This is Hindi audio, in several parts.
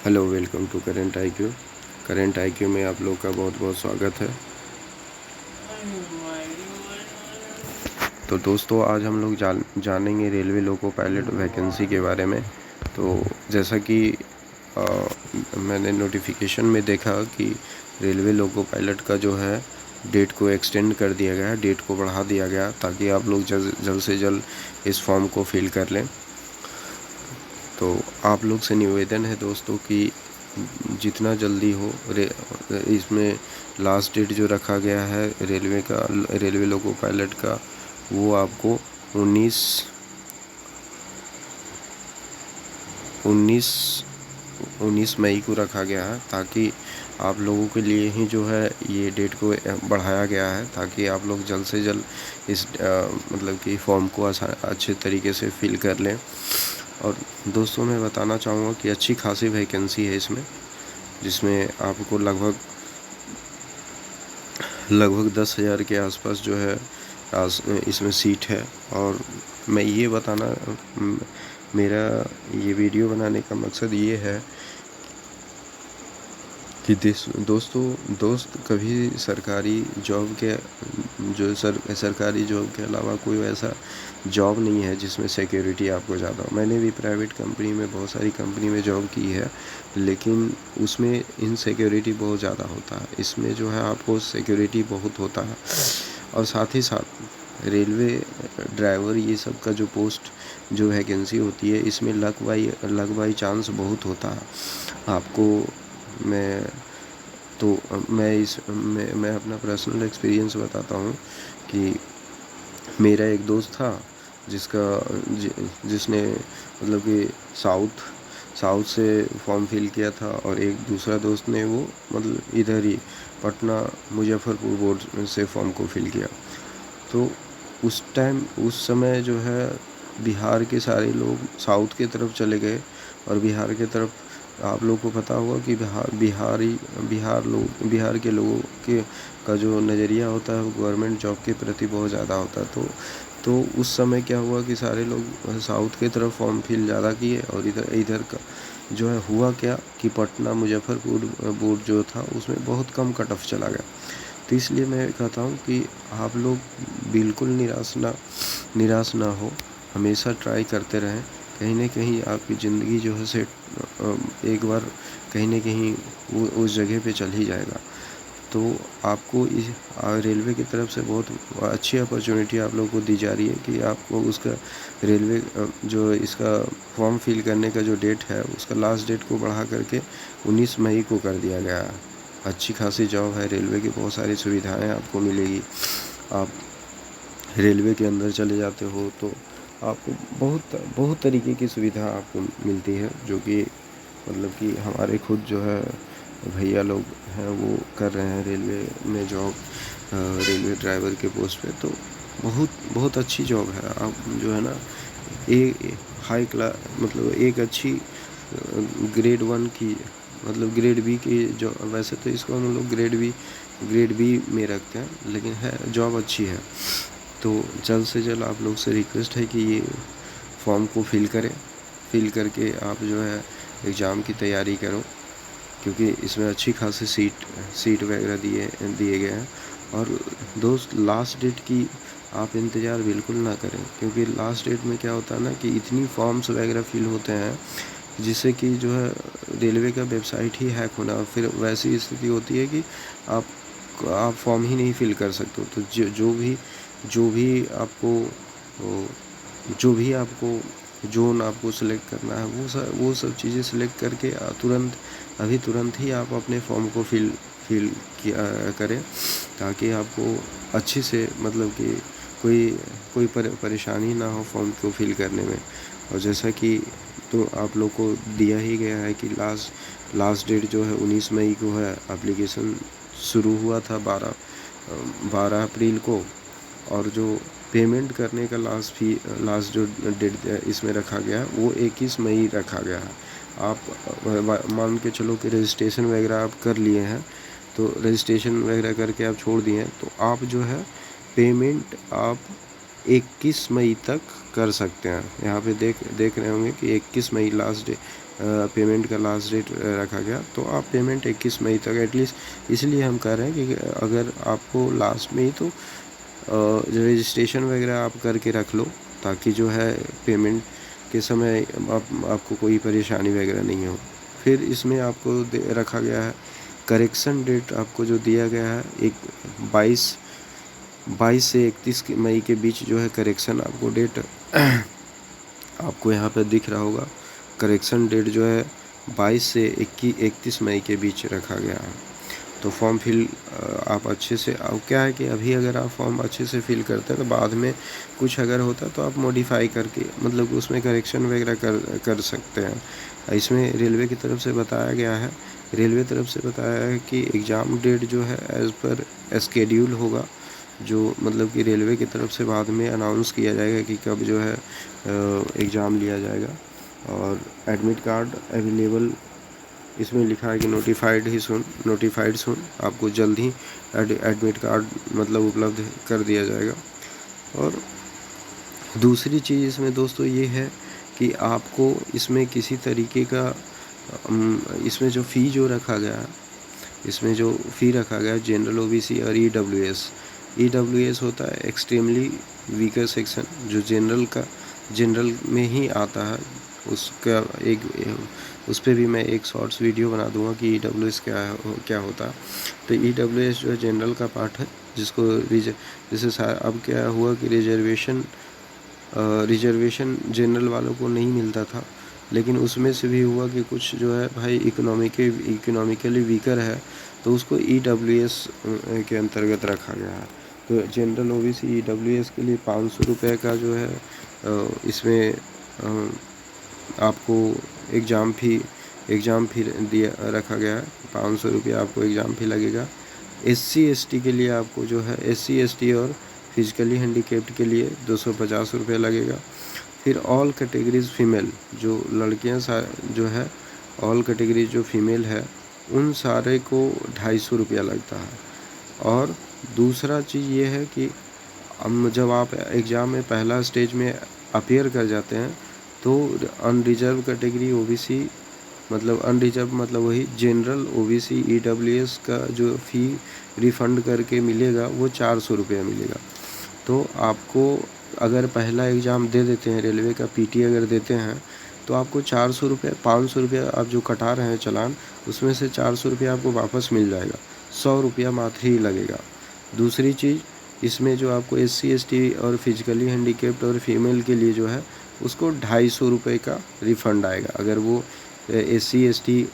Hello, welcome to current IQ. Current IQ में आप लोग का बहुत बहुत स्वागत है। तो दोस्तों, आज हम लोग जानेंगे रेलवे लोको पायलट वैकेंसी के बारे में। तो जैसा कि मैंने नोटिफिकेशन में देखा कि रेलवे लोको पायलट का जो है डेट को एक्सटेंड कर दिया गया है, डेट को बढ़ा दिया गया, ताकि आप लोग जल्द से जल्द इस फॉर्म को फिल कर लें। तो आप लोग से निवेदन है दोस्तों कि जितना जल्दी हो इसमें लास्ट डेट जो रखा गया है रेलवे लोको पायलट का, वो आपको 19 मई को रखा गया है, ताकि आप लोगों के लिए ही जो है ये डेट को बढ़ाया गया है, ताकि आप लोग जल्द से जल्द इस मतलब कि फॉर्म को अच्छे तरीके से फिल कर लें। और दोस्तों, मैं बताना चाहूँगा कि अच्छी खासी वैकेंसी है इसमें, जिसमें आपको लगभग 10,000 के आसपास जो है इसमें सीट है। और मैं ये बताना मेरा ये वीडियो बनाने का मकसद ये है कि दोस्त कभी सरकारी जॉब के सरकारी जॉब के अलावा कोई वैसा जॉब नहीं है जिसमें सिक्योरिटी आपको ज़्यादा हो। मैंने भी प्राइवेट कंपनी में, बहुत सारी कंपनी में जॉब की है, लेकिन उसमें इनसिक्योरिटी बहुत ज़्यादा होता है। इसमें जो है आपको सिक्योरिटी बहुत होता है। और साथ ही साथ रेलवे ड्राइवर ये सब का जो पोस्ट, जो वैकेंसी होती है, इसमें लक बाई चांस बहुत होता है। आपको मैं अपना पर्सनल एक्सपीरियंस बताता हूँ कि मेरा एक दोस्त था जिसने मतलब कि साउथ से फॉर्म फिल किया था, और एक दूसरा दोस्त ने वो मतलब इधर ही पटना मुजफ्फरपुर बोर्ड से फॉर्म को फिल किया। तो उस समय जो है बिहार के सारे लोग साउथ की तरफ चले गए, और बिहार की तरफ आप लोग को पता होगा कि बिहार के लोगों का जो नज़रिया होता है वो गवर्नमेंट जॉब के प्रति बहुत ज़्यादा होता है। तो उस समय क्या हुआ कि सारे लोग साउथ की तरफ फॉर्म फिल ज़्यादा किए, और इधर का जो है हुआ क्या कि पटना मुजफ्फरपुर बोर्ड जो था उसमें बहुत कम कट ऑफ चला गया। तो इसलिए मैं कहता हूँ कि आप लोग बिल्कुल निराश ना हो, हमेशा ट्राई करते रहें। कहीं ना कहीं आपकी ज़िंदगी जो है एक बार कहीं ना कहीं वो उस जगह पे चल ही जाएगा। तो आपको इस रेलवे की तरफ से बहुत अच्छी अपॉर्चुनिटी आप लोगों को दी जा रही है कि आपको उसका रेलवे जो इसका फॉर्म फिल करने का जो डेट है, उसका लास्ट डेट को बढ़ा करके 19 मई को कर दिया गया है। अच्छी खासी जॉब है, रेलवे की बहुत सारी सुविधाएं आपको मिलेगी। आप रेलवे के अंदर चले जाते हो तो आपको बहुत तरीके की सुविधा आपको मिलती है, जो कि मतलब कि हमारे खुद जो है भैया लोग हैं वो कर रहे हैं रेलवे में जॉब, रेलवे ड्राइवर के पोस्ट पे। तो बहुत अच्छी जॉब है। आप जो है ना हाई क्लास मतलब एक अच्छी ग्रेड 1 की मतलब ग्रेड बी की जो, वैसे तो इसको हम लोग ग्रेड बी में रखते हैं, लेकिन है जॉब अच्छी है। तो जल्द से जल्द आप लोग से रिक्वेस्ट है कि ये फॉर्म को फिल करके आप जो है एग्ज़ाम की तैयारी करो, क्योंकि इसमें अच्छी खासी सीट वगैरह दिए गए हैं। और दोस्त, लास्ट डेट की आप इंतज़ार बिल्कुल ना करें, क्योंकि लास्ट डेट में क्या होता है ना कि इतनी फॉर्म्स वगैरह फिल होते हैं जिससे कि जो है रेलवे का वेबसाइट ही हैक होना, फिर वैसी स्थिति होती है कि आप फॉर्म ही नहीं फिल कर सकते हो। तो जो भी आपको जोन आपको सेलेक्ट करना है, वो सब चीज़ें सेलेक्ट करके तुरंत ही आप अपने फॉर्म को फिल किया करें, ताकि आपको अच्छे से मतलब कि कोई परेशानी ना हो फॉर्म को फिल करने में। और जैसा कि तो आप लोग को दिया ही गया है कि लास्ट डेट जो है 19 मई को है। एप्लीकेशन शुरू हुआ था 12 अप्रैल को, और जो पेमेंट करने का लास्ट जो डेट इसमें रखा गया है वो 21 मई रखा गया है। आप मान के चलो कि रजिस्ट्रेशन वगैरह आप कर लिए हैं, तो रजिस्ट्रेशन वगैरह करके आप छोड़ दिए हैं, तो आप जो है पेमेंट आप 21 मई तक कर सकते हैं। यहाँ पे देख रहे होंगे कि 21 मई लास्ट पेमेंट का लास्ट डेट रखा गया, तो आप पेमेंट 21 मई तक एटलीस्ट, इसलिए हम कह रहे हैं कि अगर आपको लास्ट में ही तो जो रजिस्ट्रेशन वगैरह आप करके रख लो, ताकि जो है पेमेंट के समय आपको कोई परेशानी वगैरह नहीं हो। फिर इसमें आपको रखा गया है करेक्शन डेट, आपको जो दिया गया है एक 22 से 31 मई के बीच जो है करेक्शन आपको डेट आपको यहाँ पे दिख रहा होगा। करेक्शन डेट जो है 22 से 31 मई के बीच रखा गया है। तो फॉर्म फिल आप अच्छे से, अब क्या है कि अभी अगर आप फॉर्म अच्छे से फिल करते हैं तो बाद में कुछ अगर होता तो आप मॉडिफाई करके मतलब उसमें करेक्शन वगैरह कर सकते हैं। इसमें रेलवे की तरफ से बताया गया है, रेलवे तरफ से बताया है कि एग्ज़ाम डेट जो है एज़ पर स्केड्यूल होगा, जो मतलब कि रेलवे की तरफ से बाद में अनाउंस किया जाएगा कि कब जो है एग्ज़ाम लिया जाएगा। और एडमिट कार्ड अवेलेबल, इसमें लिखा है कि नोटिफाइड सुन, आपको जल्द ही एडमिट कार्ड मतलब उपलब्ध कर दिया जाएगा। और दूसरी चीज़ इसमें दोस्तों ये है कि आपको इसमें किसी तरीके का इसमें जो फ़ी जो रखा गया है, इसमें जो फ़ी रखा गया है जनरल ओबीसी और ईडब्ल्यूएस होता है एक्सट्रीमली वीकर सेक्शन, जो जनरल में ही आता है। उसका उस पर भी मैं एक शॉर्ट्स वीडियो बना दूंगा कि ईडब्ल्यूएस क्या होता है। तो ईडब्ल्यूएस जो है जनरल का पार्ट है, जिसको जैसे अब क्या हुआ कि रिजर्वेशन जनरल वालों को नहीं मिलता था, लेकिन उसमें से भी हुआ कि कुछ जो है भाई इकोनॉमिकली वीकर है, तो उसको ईडब्ल्यूएस के अंतर्गत रखा गया है। तो जनरल ओबीसी ईडब्ल्यूएस के लिए 500 रुपये का जो है इसमें आपको एग्ज़ाम फ़ी दिया रखा गया है। 500 रुपये आपको एग्ज़ाम फ़ी लगेगा। SC/ST के लिए आपको जो है SC/ST और फिजिकली हैंडीकेप्ड के लिए 250 रुपये लगेगा। फिर ऑल कैटेगरीज फीमेल, जो लड़कियां जो है ऑल कैटेगरीज जो फीमेल है उन सारे को 250 रुपया लगता है। और दूसरा चीज़ ये है कि जब आप एग्ज़ाम में पहला स्टेज में अपीयर कर जाते हैं तो अनरिजर्व कैटेगरी ओबीसी मतलब अनरिजर्व मतलब वही जनरल ओबीसी ईडब्ल्यूएस का जो फ़ी रिफ़ंड करके मिलेगा वो 400 रुपया मिलेगा। तो आपको अगर पहला एग्ज़ाम दे देते हैं, रेलवे का पीटी अगर देते हैं, तो आपको 400 रुपये 500 रुपया आप जो कटा रहे हैं चालान, उसमें से 400 रुपया आपको वापस मिल जाएगा, 100 रुपया मात्र ही लगेगा। दूसरी चीज़ इसमें जो आपको SC/ST और फिजिकली हैंडीकेप्ड और फीमेल के लिए जो है उसको 250 रुपये का रिफ़ंड आएगा। अगर वो SC/ST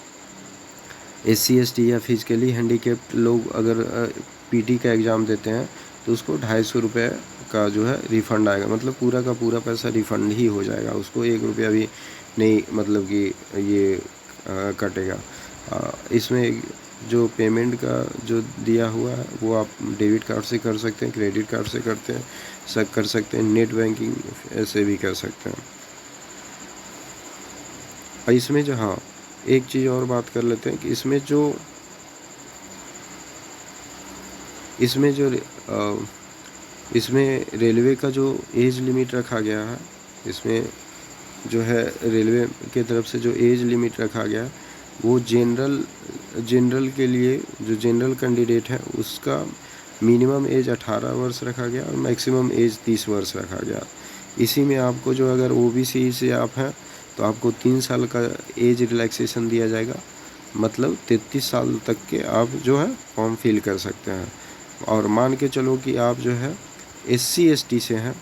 या फिजिकली हैंडीकेप्ड लोग अगर पीटी का एग्ज़ाम देते हैं तो उसको 250 रुपये का जो है रिफ़ंड आएगा, मतलब पूरा का पूरा पैसा रिफ़ंड ही हो जाएगा, उसको 1 रुपया भी नहीं मतलब कि ये कटेगा। इसमें जो पेमेंट का जो दिया हुआ है वो आप डेबिट कार्ड से कर सकते हैं, क्रेडिट कार्ड से कर सकते हैं, नेट बैंकिंग ऐसे भी कर सकते हैं। और इसमें जो हाँ एक चीज़ और बात कर लेते हैं कि इसमें रेलवे का जो एज लिमिट रखा गया है, इसमें जो है रेलवे के तरफ से जो एज लिमिट रखा गया है वो जनरल के लिए जो जनरल कैंडिडेट है उसका मिनिमम एज 18 वर्ष रखा गया और मैक्सिमम एज 30 वर्ष रखा गया। इसी में आपको जो अगर ओबीसी से आप हैं तो आपको 3 साल का एज रिलैक्सेशन दिया जाएगा, मतलब 33 साल तक के आप जो है फॉर्म फिल कर सकते हैं। और मान के चलो कि आप जो है SC/ST से हैं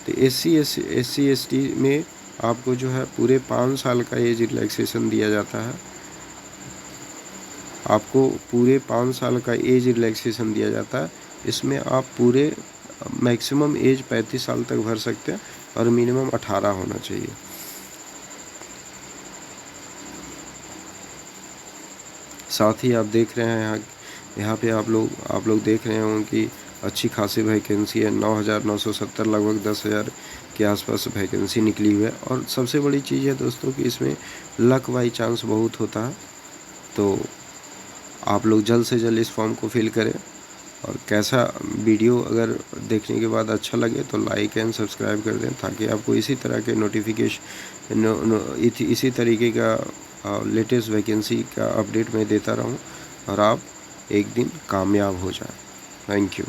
तो SC/ST में आपको जो है पूरे 5 साल का एज रिलैक्सेशन दिया जाता है, आपको पूरे 5 साल का एज रिलैक्सेशन दिया जाता है। इसमें आप पूरे मैक्सिमम एज 35 साल तक भर सकते हैं और मिनिमम 18 होना चाहिए। साथ ही आप देख रहे हैं यहाँ पे आप लोग देख रहे होंगे कि अच्छी खासी वैकेंसी है, 9,970 लगभग 10,000 के आसपास वैकेंसी निकली हुई है। और सबसे बड़ी चीज़ है दोस्तों कि इसमें लक बाई चांस बहुत होता है, तो आप लोग जल्द से जल्द इस फॉर्म को फिल करें और कैसा वीडियो अगर देखने के बाद अच्छा लगे तो लाइक एंड सब्सक्राइब कर दें, ताकि आपको इसी तरह के इसी तरीके का लेटेस्ट वैकेंसी का अपडेट मैं देता रहूं और आप एक दिन कामयाब हो जाएं। Thank you.